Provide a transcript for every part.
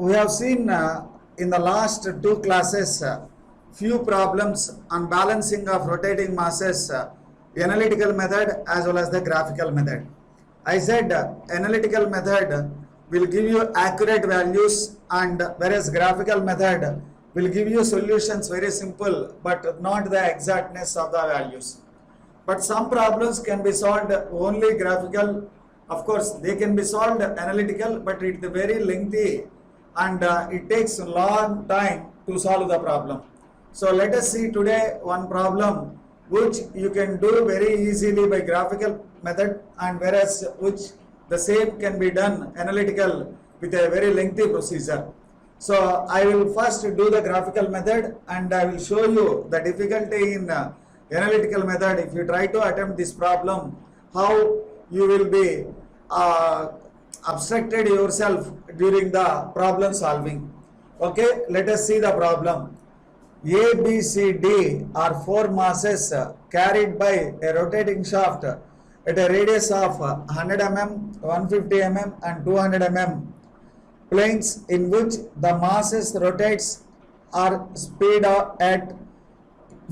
we have seen in the last two classes few problems on balancing of rotating masses, analytical method as well as the graphical method. I said analytical method will give you accurate values, and whereas graphical method will give you solutions very simple but not the exactness of the values. But some problems can be solved only graphical. Of course, they can be solved analytical, but it's very lengthy and it takes a long time to solve the problem. So let us see today one problem which you can do very easily by graphical method, and whereas which the same can be done analytical with a very lengthy procedure. So I will first do the graphical method and I will show you the difficulty in analytical method. If you try to attempt this problem, how you will be abstracted yourself during the problem solving. Okay, let us see the problem. A, B, C, D are four masses carried by a rotating shaft at a radius of 100 mm, 150 mm and 200 mm. Planes in which the masses rotates are speed at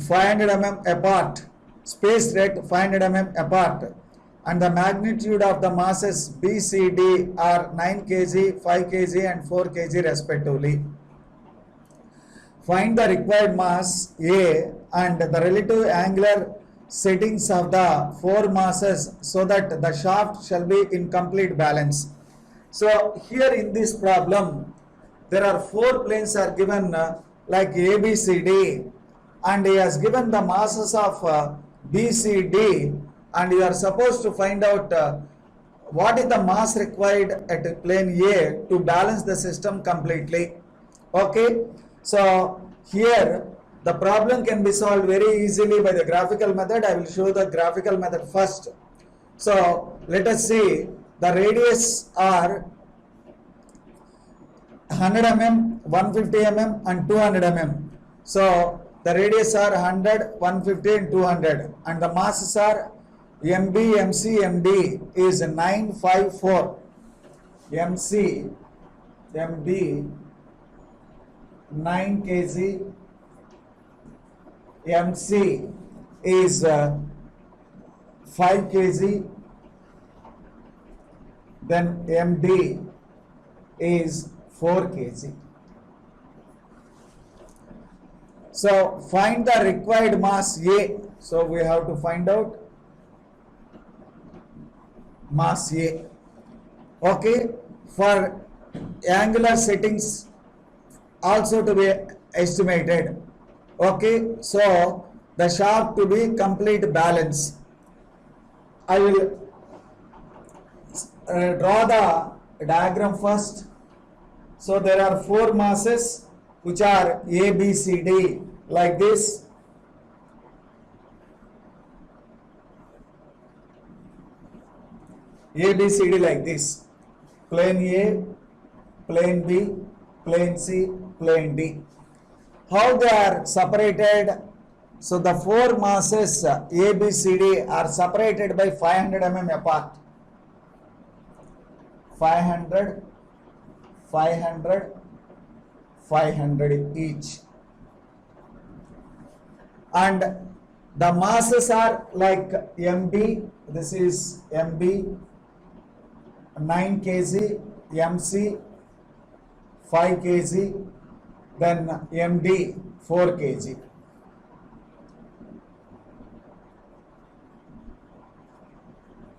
500 mm apart, spaced at 500 mm apart, and the magnitude of the masses B, C, D are 9 kg, 5 kg and 4 kg respectively. Find the required mass A and the relative angular settings of the four masses so that the shaft shall be in complete balance. So here in this problem, there are four planes are given like A, B, C, D, and he has given the masses of B, C, D, and you are supposed to find out what is the mass required at plane A to balance the system completely. Okay, so here the problem can be solved very easily by the graphical method. I will show the graphical method first. So let us see, the radius are 100 mm, 150 mm and 200 mm. So the radius are 100, 150 and 200, and the masses are MB, MC, MD is 954. MC, MB 9 kg, MC is 5 kg, then MD is 4 kg. So find the required mass A. So we have to find out mass A. Okay, for angular settings also to be estimated. Okay, so the shaft to be complete balance. I will draw the diagram first. So there are four masses which are A, B, C, D like this. A, B, C, D like this. Plane A, plane B, plane C, plane D. How they are separated? So the four masses A, B, C, D are separated by 500 mm apart. 500, 500, 500 each. And the masses are like MB, this is MB 9 kg, MC 5 kg, then MD 4 kg.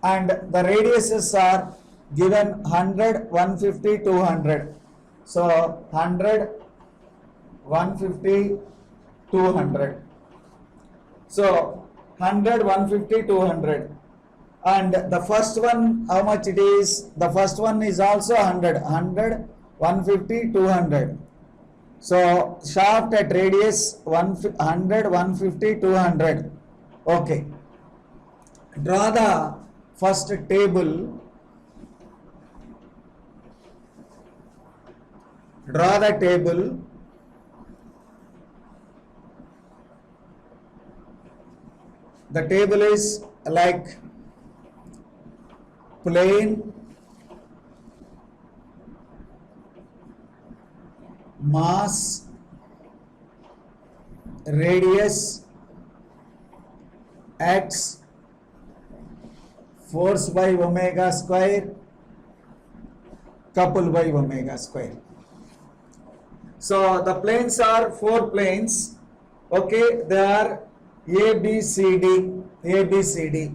And the radiuses are given 100, 150, 200. So 100, 150, 200. So 100, 150, 200. And the first one, how much it is? The first one is also 100, 100, 150, 200. So shaft at radius 100, 150, 200. Okay. Draw the first table. Draw the table. The table is like plane, mass, radius, x, force by omega square, couple by omega square. So the planes are 4 planes. Okay, they are A, B, C, D, A, B, C, D.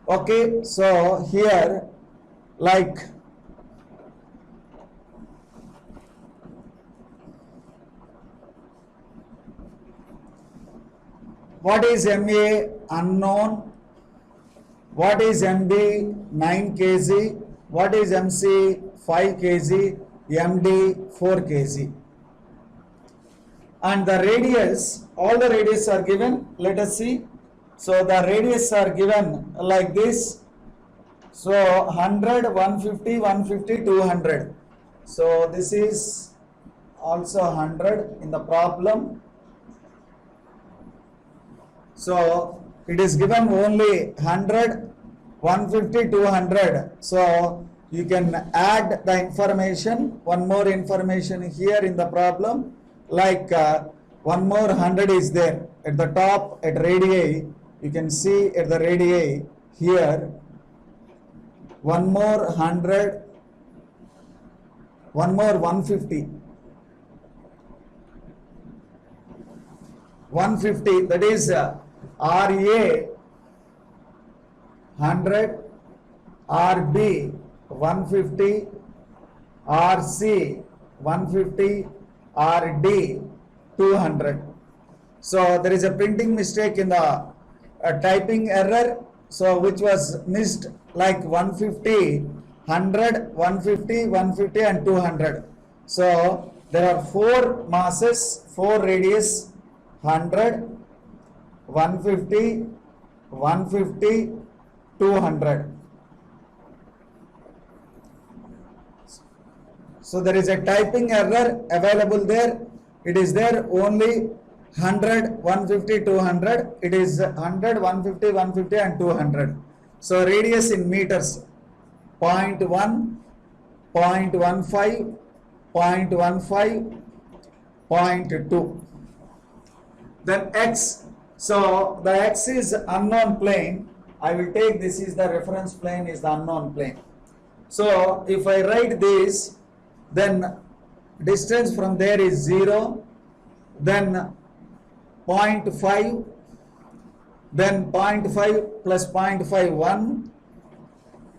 Okay, so here like what is MA? Unknown. What is MB? 9 kg. What is MC? 5 kg. MD? 4 kg. And the radius, all the radius are given. Let us see. So the radius are given like this. So 100, 150, 150, 200. So this is also 100 in the problem. So it is given only 100, 150, 200. So you can add the information, one more information here in the problem, like one more 100 is there at the top at radii. You can see at the radii here, one more 100, one more 150. 150, that is RA 100, RB 150, RC 150, RD 200. So there is a printing mistake in the typing error, so which was missed, like 150, 100, 150, 150 and 200. So there are 4 masses, 4 radius, 100, 150, 150, 200. So there is a typing error available there. It is there only 100, 150, 200. It is 100, 150, 150 and 200. So radius in meters, 0.1, 0.15, 0.15, 0.2. Then x. So the x is unknown plane. I will take this is the reference plane, is the unknown plane. So if I write this, then distance from there is 0, then 0.5, then 0.5 plus 0.5, 1,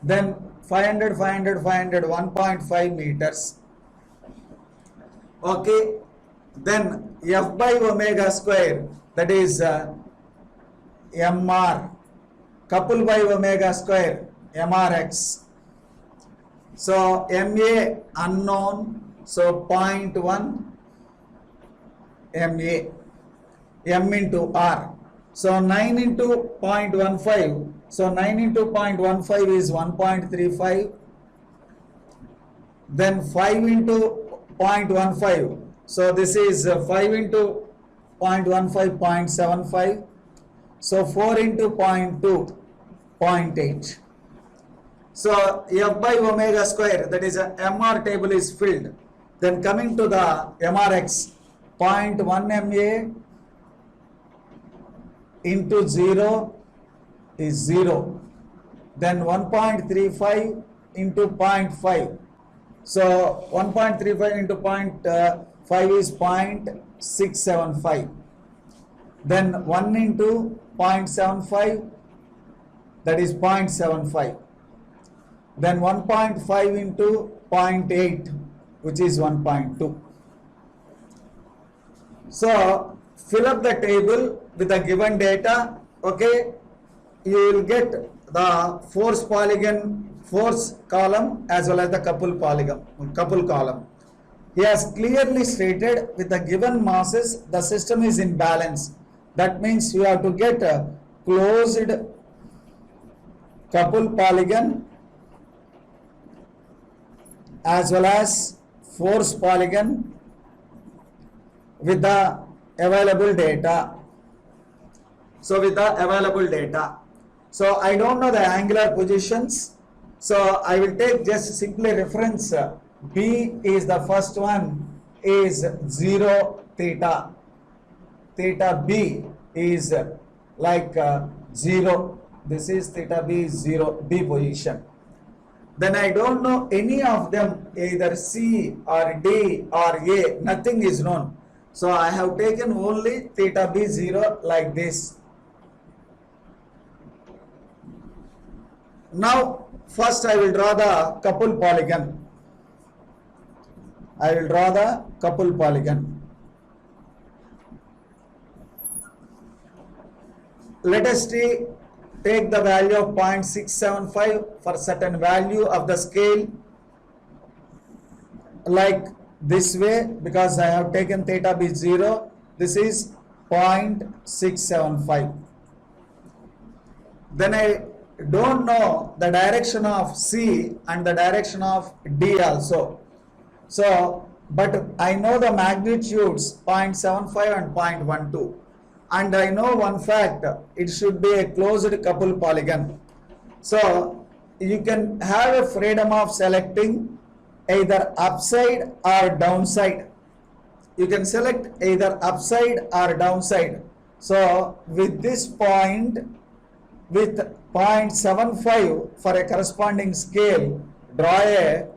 then 500, 500, 500, 1.5 meters. Okay, then F by omega square, that is MR, couple by omega square, MRX. So MA unknown, so 0.1 MA, M into R. So 9 into 0.15, so 9 into 0.15 is 1.35, then 5 into 0.15, so this is 5 into 0.15, 0.75, so 4 into 0.2, 0.8. So F by omega square, that is a MR table is filled. Then coming to the MRX, 0.1 MA into 0 is 0. Then 1.35 into 0.5. So 1.35 into 0.5 is 0.675. Then 1 into 0.75, that is 0.75. Then 1.5 into 0.8, which is 1.2. So fill up the table with the given data. Okay, you will get the force column as well as the couple column. He has clearly stated with the given masses the system is in balance. That means you have to get a closed couple polygon as well as force polygon with the available data. So with the available data. So I don't know the angular positions. So I will take just simply reference. B is the first one is 0 theta. Theta B is like 0. This is theta B is 0, B position. Then I don't know any of them, either C or D or A, nothing is known. So I have taken only theta B 0 like this. Now first I will draw the couple polygon. I will draw the couple polygon. Let us take the value of 0.675 for certain value of the scale, like this way, because I have taken theta b 0. This is 0.675. Then I don't know the direction of C and the direction of D also. So, but I know the magnitudes 0.75 and 0.12. And I know one fact, it should be a closed couple polygon. So you can have a freedom of selecting either upside or downside. You can select either upside or downside. So with this point, with 0.75 for a corresponding scale, draw a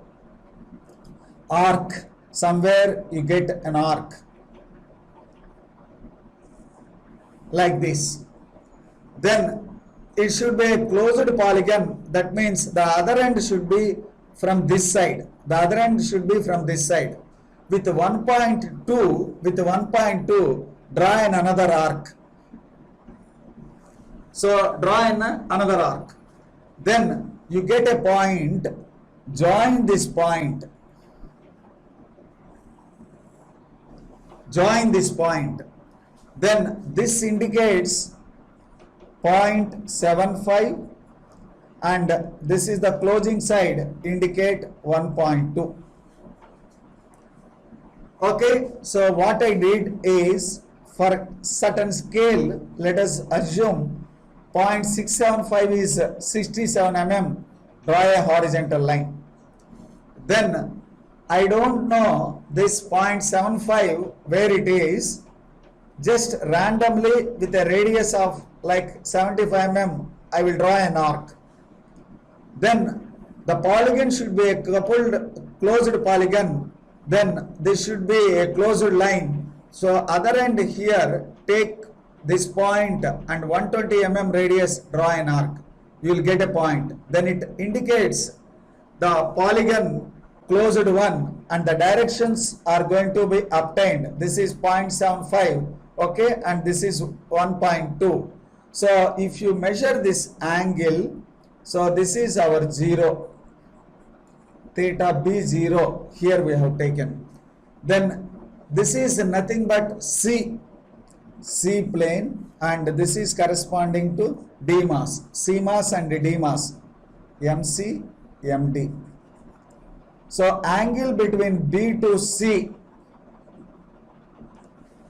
arc. Somewhere you get an arc like this. Then it should be a closed polygon. That means the other end should be from this side. The other end should be from this side. With 1.2, draw in another arc. So draw in another arc. Then you get a point. Join this point. Join this point. Then this indicates 0.75 and this is the closing side, indicate 1.2. Okay, so what I did is, for certain scale, let us assume 0.675 is 67 mm, draw a horizontal line. Then I don't know this 0.75 where it is. Just randomly with a radius of like 75 mm, I will draw an arc. Then the polygon should be a coupled closed polygon. Then this should be a closed line. So other end here, take this point and 120 mm radius, draw an arc. You will get a point. Then it indicates the polygon closed one and the directions are going to be obtained. This is 0.75. Okay, and this is 1.2. So if you measure this angle, so this is our 0, theta b 0, here we have taken. Then this is nothing but C plane, and this is corresponding to D mass, C mass and D mass, MC, MD. So angle between B to C.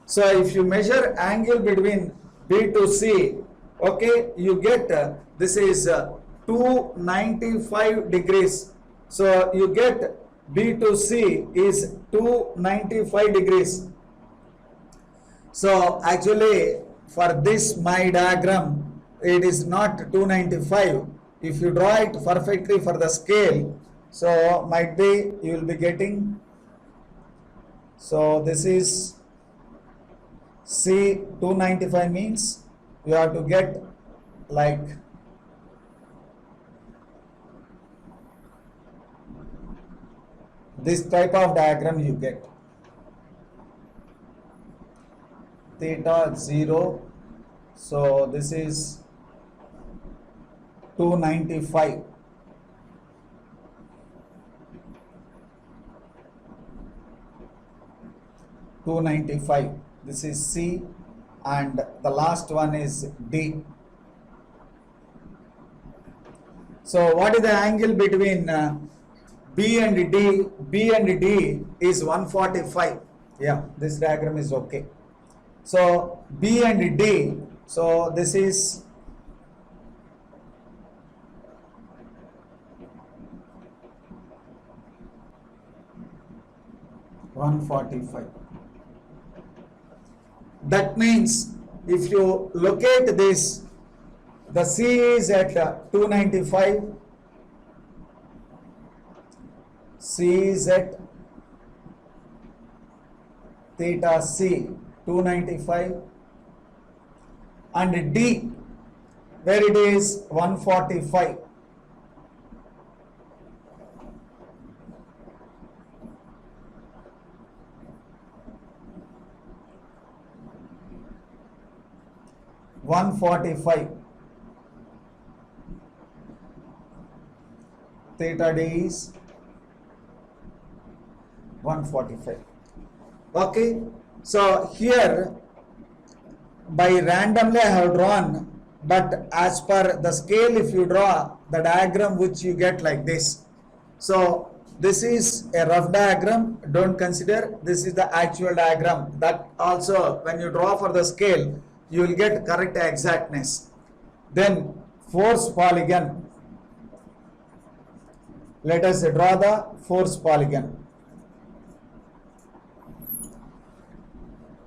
So if you measure angle between B to C, okay, you get this is 295 degrees. So you get B to C is 295 degrees. So actually for this my diagram, it is not 295. If you draw it perfectly for the scale, so might be you will be getting, so this is C 295 means you have to get like this type of diagram you get. Theta 0, so this is 295. This is C and the last one is D. So what is the angle between B and D? B and D is 145. Yeah, this diagram is okay. So B and D, so this is 145. That means if you locate this, the C is at 295, C is at theta C 295, and D where it is 145. Theta D is 145. Okay, so here by randomly I have drawn, but as per the scale, if you draw the diagram which you get like this. So this is a rough diagram, don't consider this is the actual diagram. That also when you draw for the scale, you will get correct exactness. Then force polygon. Let us draw the force polygon.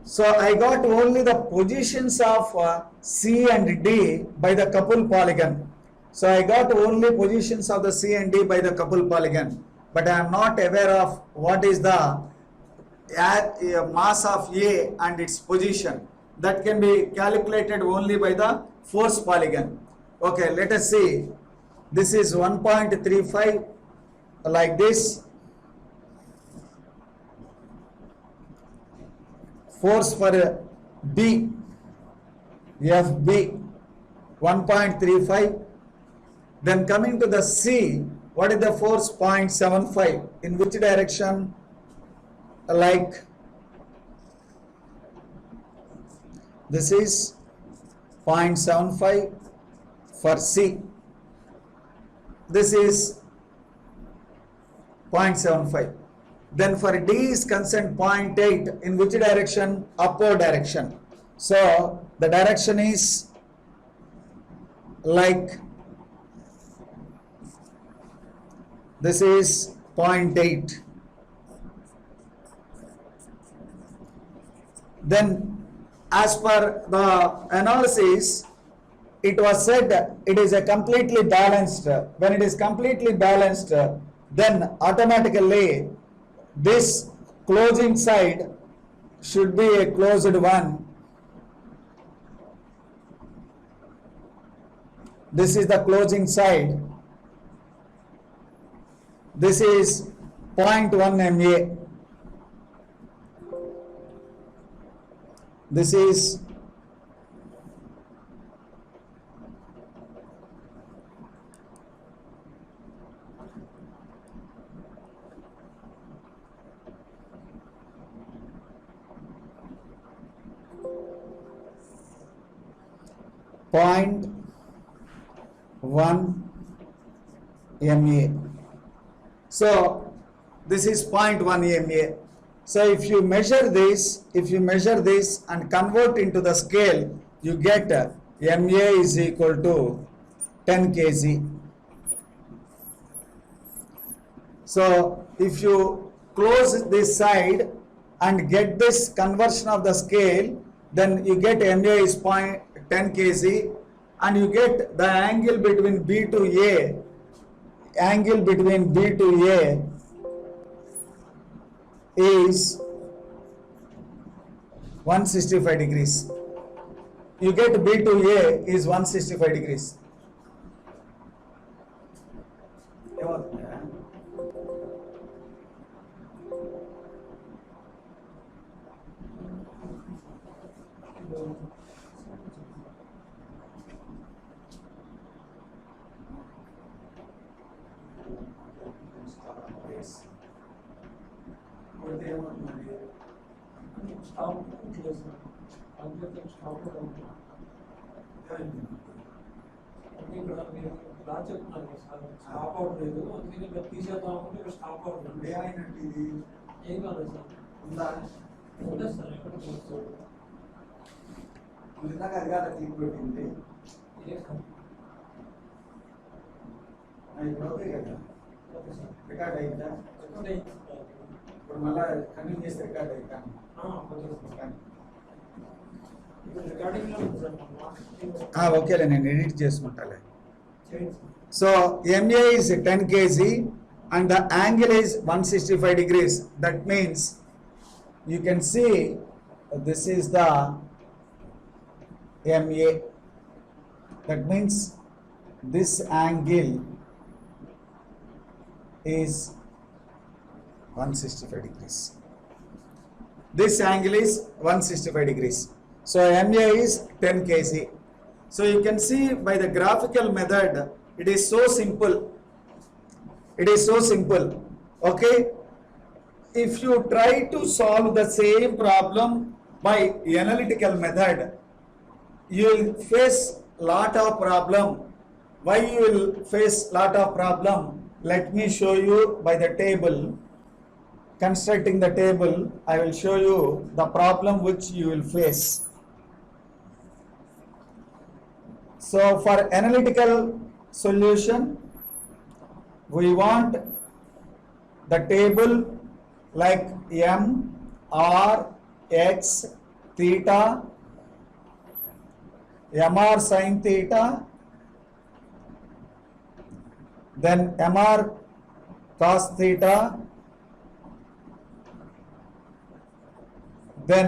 So I got only the positions of C and D by the couple polygon. So I got only positions of the C and D by the couple polygon, but I am not aware of what is the mass of A and its position. That can be calculated only by the force polygon. Okay, let us see. This is 1.35 like this. Force for B, FB 1.35. Then coming to the C, what is the force? 0.75. In which direction? Like this is 0.75 for C. This is 0.75. Then for D is concerned 0.8. In which direction? Upward direction. So the direction is like this is 0.8. Then as per the analysis, it was said it is a completely balanced. When it is completely balanced, then automatically this closing side should be a closed one. This is the closing side. This is 0.1 MA. This is .1 MA. So this is 0.1 MA. So if you measure this and convert into the scale, you get MA is equal to 10 kg. So if you close this side and get this conversion of the scale, then you get MA is 10 kg, and you get the angle between B to A. Angle between B to A is 165 degrees. You get B to A is 165 degrees. Stop out లేదు, అందుకని మీరు తీసేద్దాం అనుకుంటే stop out ఉంది. అయినట్టు ఇది ఏం కాలేదు సార్. ఉందా? ఉండదు సార్, ఎక్కడ చూస్తాడు ఇందాక అది కాదు క్లిక్ పెట్టింది. ఇదే సార్ ఇప్పుడు ఓకే కదా? Okay sir. రికార్డ్ అయిందా? రికార్డ్ అయింది. ఇప్పుడు మళ్ళీ కంటిన్యూ చేస్తే రికార్డ్ అయ్యాను కొంచెం ఇప్పుడు రికార్డింగ్లో ఉంది సార్ మన మార్క్స్ ఓకేలే నేను ఎడిట్ చేసుకుంటాలే. చేయండి sir. So MA is 10 kg and the angle is 165 degrees. That means you can see this is the MA. That means this angle is 165 degrees. This angle is 165 degrees. So MA is 10 kg. So you can see by the graphical method, it is so simple. It is so simple. Okay. If you try to solve the same problem by analytical method, you will face lot of problem. Why you will face lot of problem? Let me show you by the table. Constructing the table, I will show you the problem which you will face. So for analytical solution, we want the table like M, R, X, theta, MR sin theta, then MR cos theta, then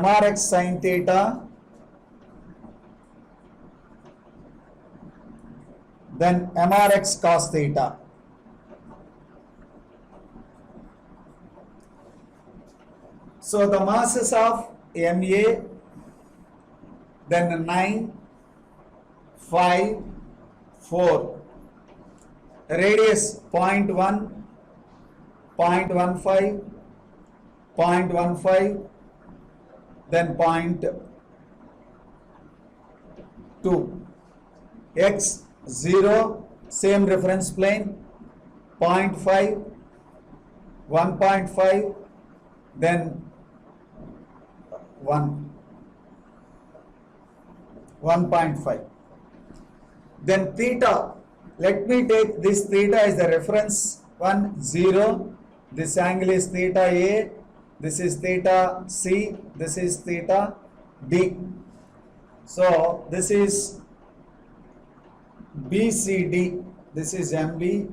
MRX sin theta, then MRX cos theta. So the masses of MA, then 9, 5, 4, radius 0.1, 0.15, 0.15, then 0.2, X 0, same reference plane, 0.5, 1.5, then 1.5. Then theta, let me take this theta as the reference 0. This angle is theta A, this is theta C, this is theta D. So this is BCD, this is MB,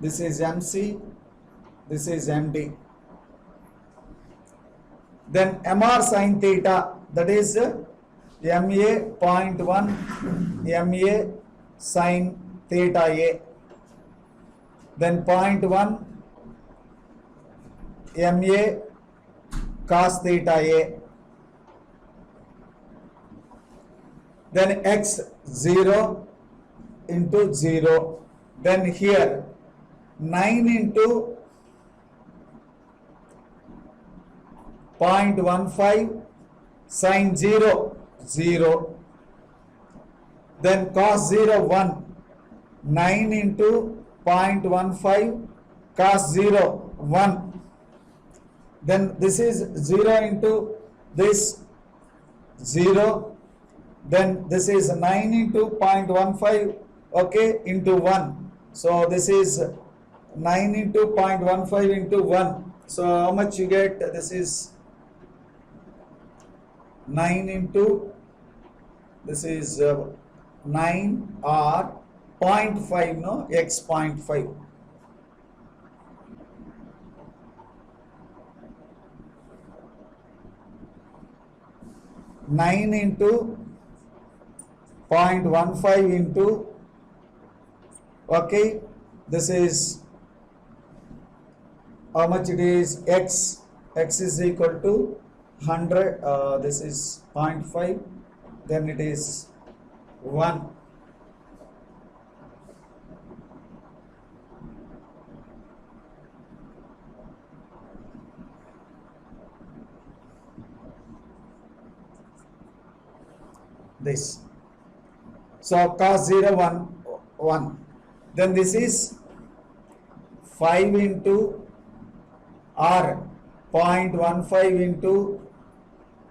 this is MC, this is MD. Then MR sin theta, that is MA 0.1, MA sin theta A. Then 0.1, MA cos theta A. Then X 0 into 0. Then here 9 into 0.15 sin 0, 0. Then cos 0, 1. 9 into 0.15 cos 0, 1. Then this is 0 into this 0. Then this is 9 into 0.15, okay, into 1. So this is 9 into 0.15 into 1. So how much you get? This is 9 into, this is 9 or 0.5, no, X 0.5. Nine into 0.15 into, okay, this is how much it is? X is equal to 100, this is 0.5, then it is 1. This. So cos 0, 1, 1. Then this is 5 into R, 0.15 into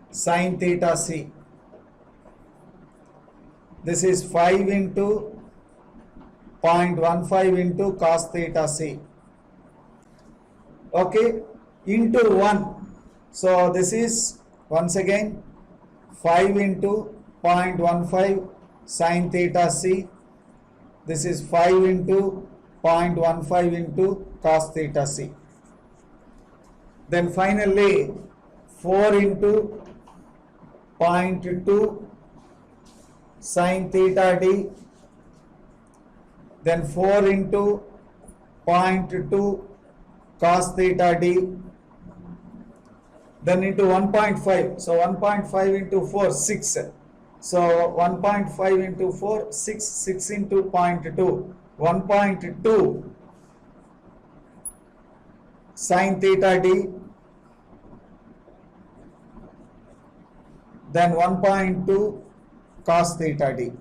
sin theta C. This is 5 into 0.15 into cos theta C. okay, into 1. So this is once again 5 into 0.15 sin theta c. This is 5 into 0.15 into cos theta c. Then finally 4 into 0.2 sin theta d. Then 4 into 0.2 cos theta d. Then into 1.5. So 1.5 into 4, 6. So 1.5 into 4, 6. 6 into 0.2. 1.2 sin theta d. Then 1.2 cos theta d.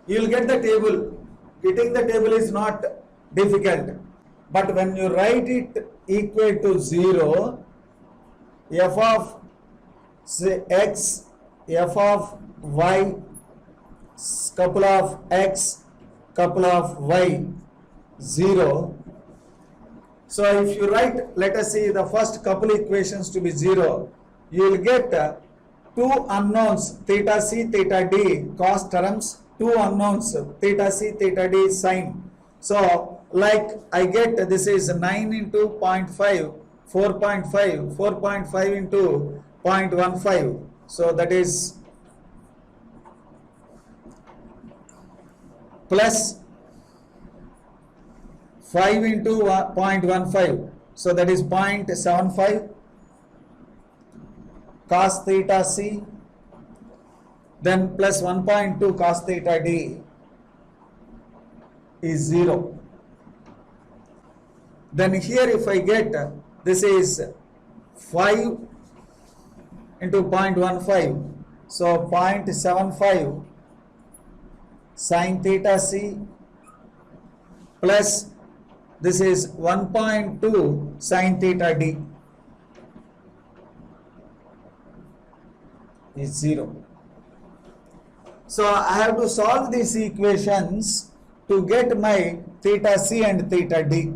You will get the table. Getting the table is not difficult. But when you write it equal to 0, f of say x, f of y, couple of x, couple of y, 0. So if you write, let us see the first couple equations to be 0, you will get two unknowns, theta c, theta d, cos terms, two unknowns, theta c, theta d, sin. So like I get this is 9 into 0.5, 4.5, 4.5 into 0.15. So that is plus 5 into 0.15. So that is 0.75 cos theta c. Then plus 1.2 cos theta d is 0. Then here if I get this is 5 into 0.15, so 0.75 sin theta c plus this is 1.2 sin theta d is 0. So I have to solve these equations to get my theta c and theta d.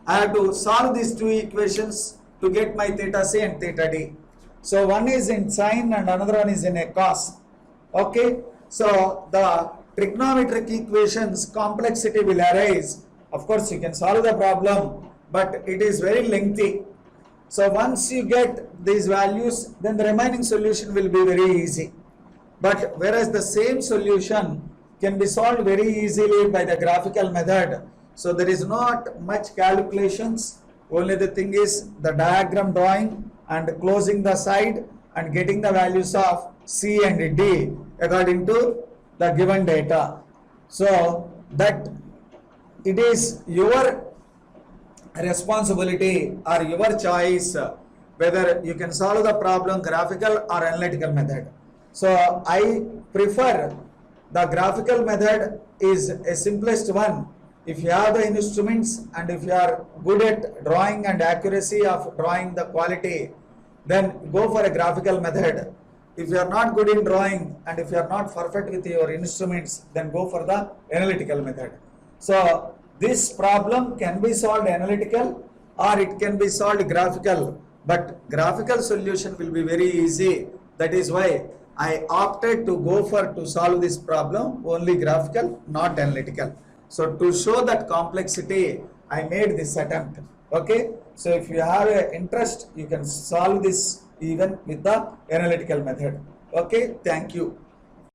I have to solve these two equations to get my theta c and theta d. So one is in sin and another one is in a cos. Okay. So the trigonometric equations complexity will arise. Of course you can solve the problem, but it is very lengthy. So once you get these values, then the remaining solution will be very easy. But whereas the same solution can be solved very easily by the graphical method. So there is not much calculations. Only the thing is the diagram drawing and closing the side and getting the values of C and D according to the given data. So that it is your responsibility or your choice whether you can solve the problem graphical or analytical method. So I prefer the graphical method is a simplest one. If you have the instruments and if you are good at drawing and accuracy of drawing the quality, then go for a graphical method. If you are not good in drawing and if you are not perfect with your instruments, then go for the analytical method. So this problem can be solved analytical or it can be solved graphical, but graphical solution will be very easy. That is why I opted to go for to solve this problem only graphical, not analytical. So to show that complexity, I made this attempt. Okay. So if you have an interest, you can solve this even with the analytical method. Okay. Thank you.